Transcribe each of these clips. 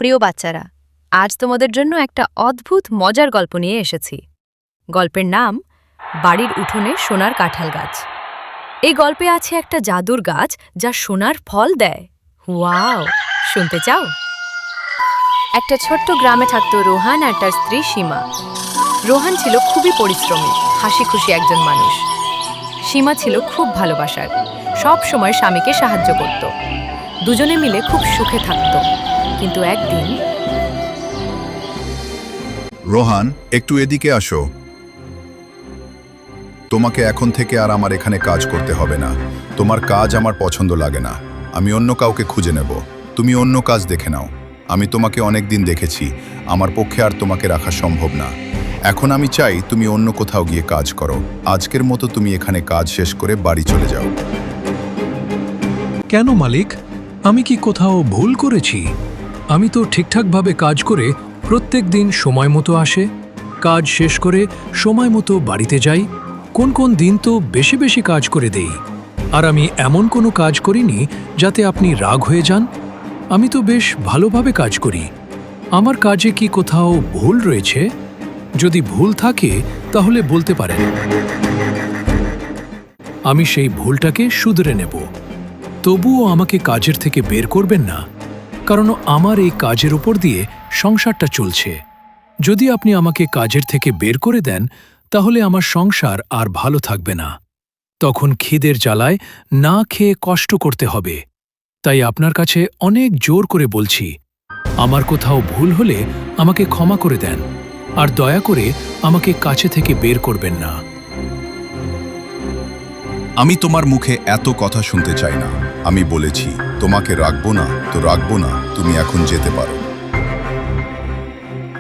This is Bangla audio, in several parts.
প্রিয় বাচ্চারা, আজ তোমাদের জন্য একটা অদ্ভুত মজার গল্প নিয়ে এসেছি। গল্পের নাম বাড়ির উঠোনে সোনার কাঁঠাল গাছ। এই গল্পে আছে একটা জাদুর গাছ যা সোনার ফল দেয়। ওয়াও, শুনতে চাও? একটা ছোট্ট গ্রামে থাকত রোহান আর তার স্ত্রী সীমা। রোহান ছিল খুবই পরিশ্রমী, হাসি খুশি একজন মানুষ। সীমা ছিল খুব ভালোবাসার, সব সময় স্বামীকে সাহায্য করত। দুজনে মিলে খুব সুখে থাকত। কিন্তু একদিন রোহান, একটু এদিকে আসো। তোমাকে এখন থেকে আর আমার এখানে কাজ করতে হবে না। তোমার কাজ আমার পছন্দ লাগে না। আমি অন্য কাউকে খুঁজে নেব। তুমি অন্য কাজ দেখে নাও। আমি তোমাকে অনেক দিন দেখেছি, আমার পক্ষে আর তোমাকে রাখা সম্ভব না। এখন আমি চাই তুমি অন্য কোথাও গিয়ে কাজ করো। আজকের মতো তুমি এখানে কাজ শেষ করে বাড়ি চলে যাও। কেন মালিক? আমি কি কোথাও ভুল করেছি? আমি তো ঠিকঠাকভাবে কাজ করে প্রত্যেক দিন সময় মতো আসে, কাজ শেষ করে সময় মতো বাড়িতে যাই। কোন কোন দিন তো বেশি বেশি কাজ করে দেই। আর আমি এমন কোনো কাজ করিনি যাতে আপনি রাগ হয়ে যান। আমি তো বেশ ভালোভাবে কাজ করি। আমার কাজে কি কোথাও ভুল রয়েছে? যদি ভুল থাকে তাহলে বলতে পারেন, আমি সেই ভুলটাকে শুধরে নেব। তবুও আমাকে কাজের থেকে বের করবেন না, কারণ আমার এই কাজের উপর দিয়ে সংসারটা চলছে। যদি আপনি আমাকে কাজের থেকে বের করে দেন তাহলে আমার সংসার আর ভালো থাকবে না। তখন খিদের জ্বালায় না খেয়ে কষ্ট করতে হবে। তাই আপনার কাছে অনেক জোর করে বলছি, আমার কোথাও ভুল হলে আমাকে ক্ষমা করে দেন, আর দয়া করে আমাকে কাছে থেকে বের করবেন না। আমি তোমার মুখে এত কথা শুনতে চাই না। আমি বলেছি তোমাকে রাখবো না তো রাখবো না, তুমি এখন যেতে পারো।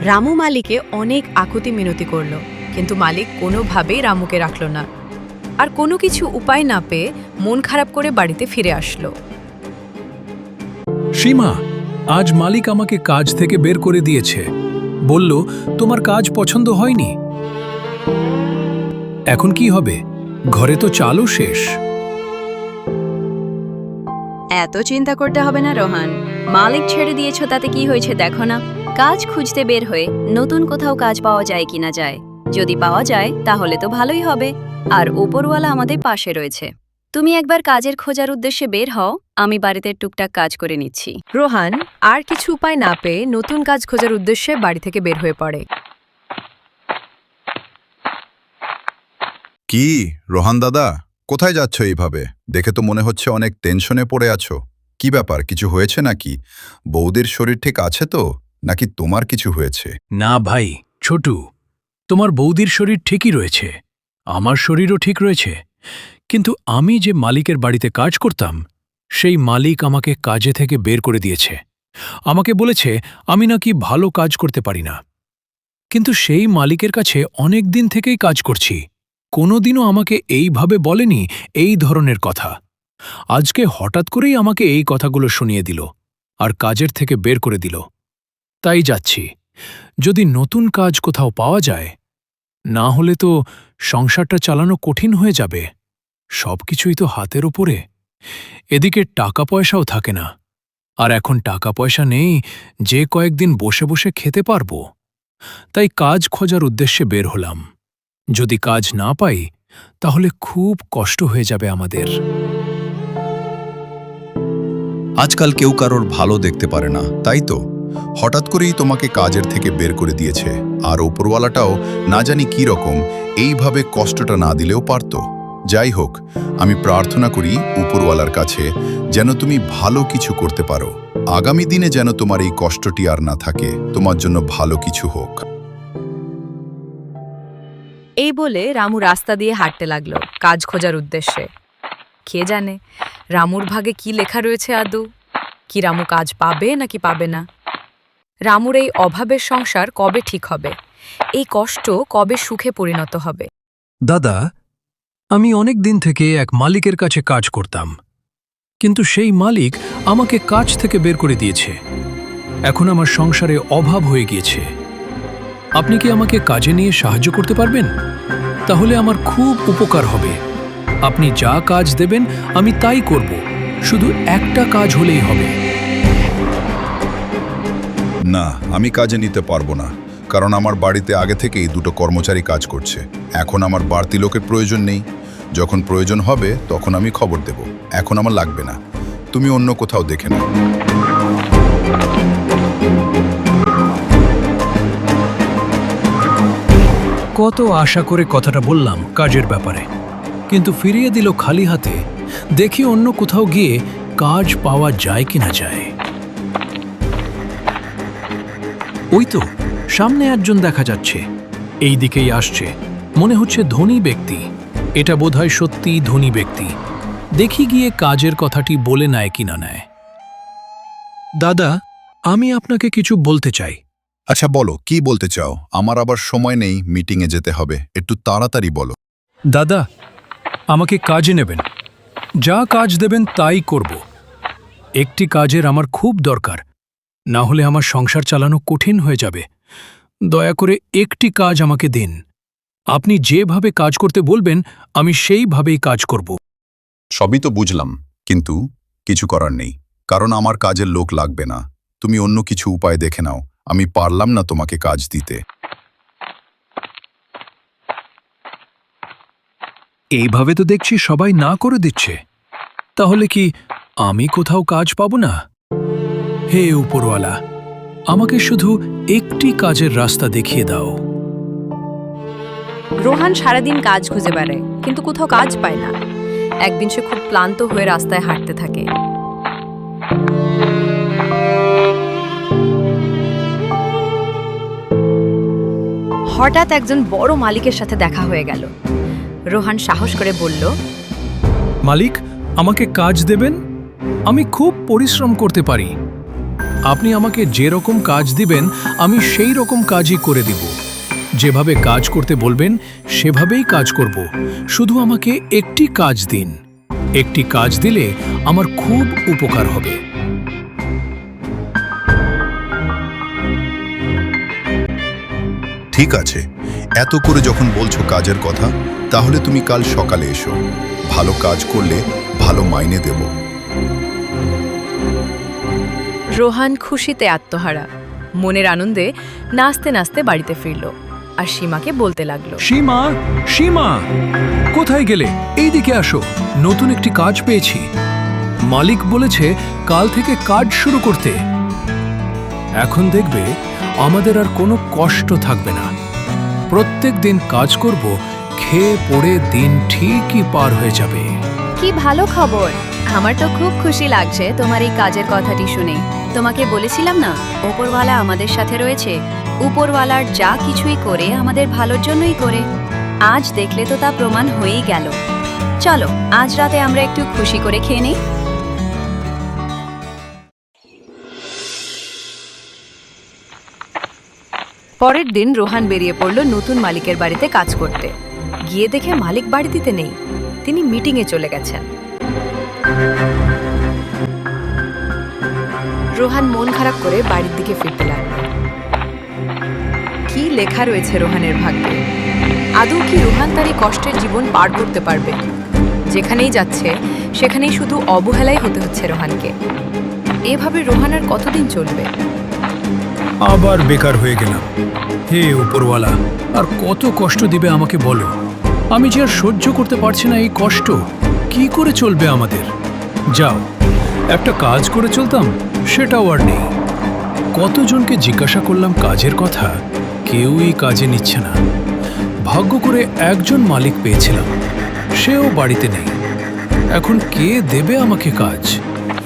রামু মালিকে অনেক আকুতি মিনতি করল, কিন্তু মালিক কোনোভাবেই রামুকে রাখল না। আর কোনো কিছু উপায় না পেয়ে মন খারাপ করে বাড়িতে ফিরে আসলো। সীমা, আজ মালিক আমাকে কাজ থেকে বের করে দিয়েছে। বলল তোমার কাজ পছন্দ হয়নি। এখন কি হবে? ঘরে তো চালও শেষ। এত চিন্তা করতে হবে না রোহান, মালিক ছেড়ে দিয়েছ তাতে কি হয়েছে দেখো না। কাজ খুঁজতে বের হয়ে নতুন কোথাও কাজ পাওয়া যায় কিনা যায়। যদি পাওয়া যায় তাহলে তো ভালোই হবে। আর উপরওয়ালা আমাদের পাশে রয়েছে। তুমি একবার কাজের খোঁজার উদ্দেশ্যে বের হও, আমি বাড়িতে টুকটাক কাজ করে নিচ্ছি। রোহান আর কিছু উপায় না পেয়ে নতুন কাজ খোঁজার উদ্দেশ্যে বাড়ি থেকে বের হয়ে পড়ে। কি রোহান দাদা, কোথায় যাচ্ছ এইভাবে? দেখে তো মনে হচ্ছে অনেক টেনশনে পড়ে আছো। কি ব্যাপার, কিছু হয়েছে নাকি? বৌদির শরীর ঠিক আছে তো, নাকি তোমার কিছু হয়েছে? না ভাই ছোটু, তোমার বৌদির শরীর ঠিকই রয়েছে, আমার শরীরও ঠিক রয়েছে। কিন্তু আমি যে মালিকের বাড়িতে কাজ করতাম, সেই মালিক আমাকে কাজে থেকে বের করে দিয়েছে। আমাকে বলেছে আমি নাকি ভালো কাজ করতে পারি না। কিন্তু সেই মালিকের কাছে অনেক দিন থেকেই কাজ করছি, কোনোদিনও আমাকে এইভাবে বলেনি এই ধরনের কথা। আজকে হঠাৎ করেই আমাকে এই কথাগুলো শুনিয়ে দিল আর কাজের থেকে বের করে দিল। তাই যাচ্ছি, যদি নতুন কাজ কোথাও পাওয়া যায়। না হলে তো সংসারটা চালানো কঠিন হয়ে যাবে। সবকিছুই তো হাতের ওপরে। এদিকে টাকা পয়সাও থাকে না। আর এখন টাকা পয়সা নেই যে কয়েকদিন বসে বসে খেতে পারবো। তাই কাজ খোঁজার উদ্দেশ্যে বের হলাম। যদি কাজ না পাই তাহলে খুব কষ্ট হয়ে যাবে আমাদের। আজকাল কেউ কারোর ভালো দেখতে পারে না, তাই তো হঠাৎ করেই তোমাকে কাজের থেকে বের করে দিয়েছে। আর ওপরওয়ালাটাও না জানি কি রকম, এইভাবে কষ্টটা না দিলেও পারত। যাই হোক, আমি প্রার্থনা করি উপরওয়ালার কাছে যেন তুমি ভালো কিছু করতে পারো। আগামী দিনে যেন তোমার এই কষ্টটি আর না থাকে, তোমার জন্য ভালো কিছু হোক। এই বলে রামু রাস্তা দিয়ে হাঁটতে লাগলো কাজ খোঁজার উদ্দেশ্যে। কে জানে রামুর ভাগে কি লেখা রয়েছে আদৌ? কি রামু কাজ পাবে নাকি পাবে না? রামুর এই অভাবের সংসার কবে ঠিক হবে? এই কষ্ট কবে সুখে পরিণত হবে? দাদা, আমি অনেক দিন থেকে এক মালিকের কাছে কাজ করতাম, কিন্তু সেই মালিক আমাকে কাজ থেকে বের করে দিয়েছে। এখন আমার সংসারে অভাব হয়ে গিয়েছে। আপনি কি আমাকে কাজে নিয়ে সাহায্য করতে পারবেন? তাহলে আমার খুব উপকার হবে। আপনি যা কাজ দেবেন আমি তাই করব, শুধু একটা কাজ হলেই হবে। না, আমি কাজে নিতে পারবো না, কারণ আমার বাড়িতে আগে থেকেই দুটো কর্মচারী কাজ করছে। এখন আমার বাড়তি লোকের প্রয়োজন নেই। যখন প্রয়োজন হবে তখন আমি খবর দেব। এখন আমার লাগবে না, তুমি অন্য কোথাও দেখে নাও। কত আশা করে কথাটা বললাম কাজের ব্যাপারে, কিন্তু ফিরিয়ে দিল খালি হাতে। দেখি অন্য কোথাও গিয়ে কাজ পাওয়া যায় কিনা যায়। ওই তো সামনে একজন দেখা যাচ্ছে, এই দিকেই আসছে। মনে হচ্ছে ধনী ব্যক্তি। এটা বোধহয় সত্যিই ধনী ব্যক্তি। দেখি গিয়ে কাজের কথাটি বলে নেয় কিনা নেয়। দাদা, আমি আপনাকে কিছু বলতে চাই। আচ্ছা বলো, কি বলতে চাও? আমার আবার সময় নেই, মিটিংয়ে যেতে হবে, একটু তাড়াতাড়ি বলো। দাদা, আমাকে কাজে নেবেন। যা কাজ দেবেন তাই করব। একটি কাজের আমার খুব দরকার, না হলে আমার সংসার চালানো কঠিন হয়ে যাবে। দয়া করে একটি কাজ আমাকে দিন। আপনি যেভাবে কাজ করতে বলবেন আমি সেইভাবেই কাজ করব। সবই তো বুঝলাম, কিন্তু কিছু করার নেই, কারণ আমার কাজের লোক লাগবে না। তুমি অন্য কিছু উপায় দেখে নাও, আমি পারলাম না তোমাকে কাজ দিতে। এইভাবে তো দেখছি সবাই না করে দিচ্ছে। তাহলে কি আমি কোথাও কাজ পাবো না? হে উপরওয়ালা, আমাকে শুধু একটি কাজের রাস্তা দেখিয়ে দাও। রোহান সারাদিন কাজ খুঁজে বেড়ায়, কিন্তু কোথাও কাজ পায় না। একদিন সে খুব ক্লান্ত হয়ে রাস্তায় হাঁটতে থাকে। হঠাৎ একজন বড় মালিকের সাথে দেখা হয়ে গেল। রোহান সাহস করে বলল, মালিক, আমাকে কাজ দেবেন? আমি খুব পরিশ্রম করতে পারি। আপনি আমাকে যেরকম কাজ দিবেন আমি সেই রকম কাজই করে দিব। যেভাবে কাজ করতে বলবেন সেভাবেই কাজ করব। শুধু আমাকে একটি কাজ দিন। একটি কাজ দিলে আমার খুব উপকার হবে। ঠিক আছে, এত করে যখন বলছো কাজের কথা, তাহলে তুমি কাল সকালে এসো। ভালো কাজ করলে ভালো মাইনে দেব। রোহান খুশিতে আত্মহারা। মনের আনন্দে নাচতে নাচতে বাড়িতে ফিরল আর সীমাকে বলতে লাগলো, সীমা, সীমা, কোথায় গেলে? এইদিকে আসো, নতুন একটি কাজ পেয়েছি। মালিক বলেছে কাল থেকে কাজ শুরু করতে। এখন দেখবে আমাদের আর কোনো কষ্ট থাকবে না। প্রত্যেক দিন কাজ করব, খেয়ে পড়ে দিন ঠিকই পার হয়ে যাবে। কি ভালো খবর! আমার তো খুব খুশি লাগছে তোমার এই কাজের কথাটি শুনে। তোমাকে বলেছিলাম না, ওপরওয়ালা আমাদের সাথে রয়েছে। উপরওয়ালার যা কিছুই করে আমাদের ভালোর জন্যই করে। আজ দেখলে তো তা প্রমাণ হয়েই গেল। চলো আজ রাতে আমরা একটু খুশি করে খেয়ে নেই। পরের দিন রোহান বেরিয়ে পড়ল নতুন মালিকের বাড়িতে কাজ করতে। গিয়ে দেখে মালিক বাড়িতে নেই, তিনি মিটিংয়ে চলে গেছেন। রোহান মন খারাপ করে বাড়ির দিকে ফিরতে লাগল। কি লেখা রয়েছে রোহানের ভাগ্যে? আদৌ কি রোহান তার এই কষ্টের জীবন পার করতে পারবে? যেখানেই যাচ্ছে সেখানেই শুধু অবহেলাই হতে হচ্ছে রোহানকে। এভাবে রোহান আর কতদিন চলবে? আবার বেকার হয়ে গেলাম। হে উপরওয়ালা, আর কত কষ্ট দিবে আমাকে বলো? আমি যে আর সহ্য করতে পারছি না এই কষ্ট। কি করে চলবে আমাদের? যাও, একটা কাজ করে চলতাম, সেটাও আর নেই। কতজনকে জিজ্ঞাসা করলাম কাজের কথা, কেউই কাজে নিচ্ছে না। ভাগ্য করে একজন মালিক পেয়েছিলাম, সেও বাড়িতে নেই। এখন কে দেবে আমাকে কাজ?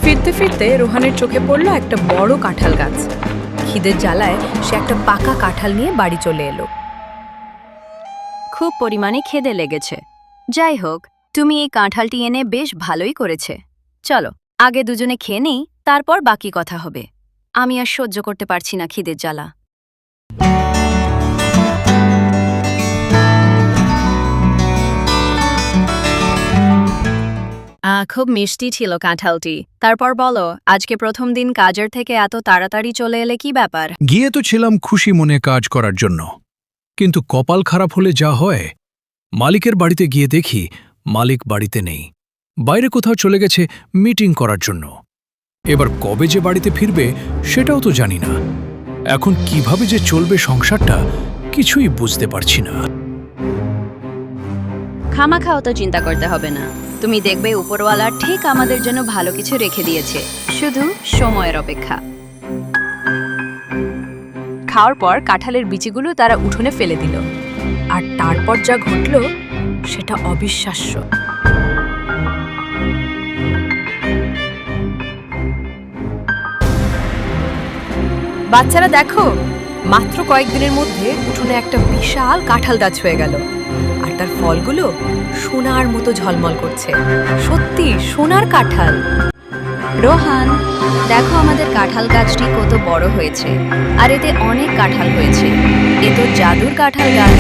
ফিরতে ফিরতে রোহানের চোখে পড়ল একটা বড় কাঁঠাল গাছ। খিদের জ্বালায় সে একটা পাকা কাঁঠাল নিয়ে বাড়ি চলে এলো। খুব পরিমাণে খিদে লেগেছে। যাই হোক, তুমি এই কাঁঠালটি এনে বেশ ভালোই করেছে। চলো আগে দুজনে খেয়ে নেই, তারপর বাকি কথা হবে। আমি আর সহ্য করতে পারছি না খিদের জ্বালা। খুব মিষ্টি ছিল কাঁঠালটি। তারপর বলো, আজকে প্রথম দিন কাজের থেকে এত তাড়াতাড়ি চলে এলে কি ব্যাপার? গিয়ে তো ছিলাম খুশি মনে কাজ করার জন্য, কিন্তু কপাল খারাপ হলে যা হয়। মালিকের বাড়িতে গিয়ে দেখি মালিক বাড়িতে নেই, বাইরে কোথাও চলে গেছে মিটিং করার জন্য। এবার কবে যে বাড়িতে ফিরবে সেটাও তো জানি না। এখন কিভাবে যে চলবে সংসারটা কিছুই বুঝতে পারছি না। খামাখা অত চিন্তা করতে হবে না, তুমি দেখবে উপরওয়ালা ঠিক আমাদের জন্য ভালো কিছু রেখে দিয়েছে, শুধু সময়ের অপেক্ষা। খাওয়ার পর কাঁঠালের বিচিগুলো তারা উঠোনে ফেলে দিল, আর তারপর যা ঘটল সেটা অবিশ্বাস্য। বাচ্চারা দেখো, মাত্র কয়েকদিনের মধ্যে উঠোনে একটা বিশাল কাঁঠাল গাছ হয়ে গেল, আর তার ফলগুলো সোনার মতো ঝলমল করছে। সত্যি সোনার কাঁঠাল। রোহান, দেখো আমাদের কাঁঠাল গাছটি কত বড় হয়েছে, আর এতে অনেক কাঁঠাল হয়েছে। এ তো জাদুর কাঁঠাল গাছ।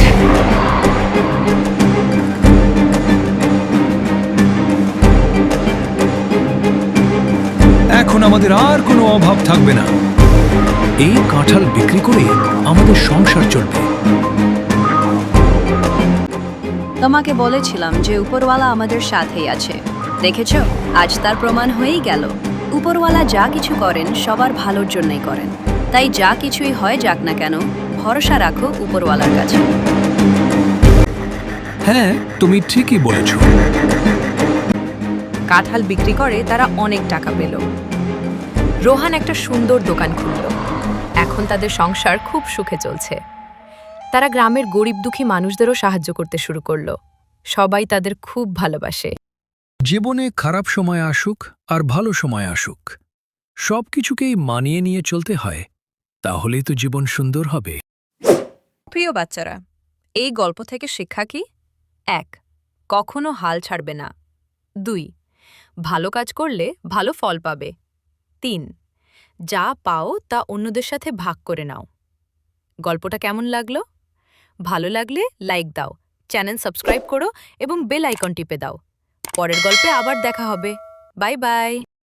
এখন আমাদের আর কোনো অভাব থাকবে না। এই কাঁঠাল বিক্রি করে আমাদের সংসার চলবে। তোমাকে বলেছিলাম যে উপরওয়ালা আমাদের সাথেই আছে। দেখেছো, আজ তার প্রমাণ হয়েই গেল। উপরওয়ালা যা কিছু করেন সবার ভালোর জন্যই করেন, তাই যা কিছুই হয় যাক না কেন, ভরসা রাখো উপরওয়ালার কাছে। হ্যাঁ, তুমি ঠিকই বলেছ। কাঁঠাল বিক্রি করে তারা অনেক টাকা পেল। রোহান একটা সুন্দর দোকান খুলল। এখন তাদের সংসার খুব সুখে চলছে। তারা গ্রামের গরিব দুঃখী মানুষদেরও সাহায্য করতে শুরু করলো। সবাই তাদের খুব ভালোবাসে। জীবনে খারাপ সময় আসুক আর ভালো সময় আসুক, সব কিছুকেই মানিয়ে নিয়ে চলতে হয়, তাহলেই তো জীবন সুন্দর হবে। প্রিয় বাচ্চারা, এই গল্প থেকে শিক্ষা কি? 1. কখনো হাল ছাড়বে না। 2. ভালো কাজ করলে ভালো ফল পাবে। 3. যা পাও তা অন্যদের সাথে ভাগ করে নাও। গল্পটা কেমন লাগলো? ভালো লাগলে লাইক দাও, চ্যানেল সাবস্ক্রাইব করো এবং বেল আইকন টিপে দাও। পরের গল্পে আবার দেখা হবে। Bye bye.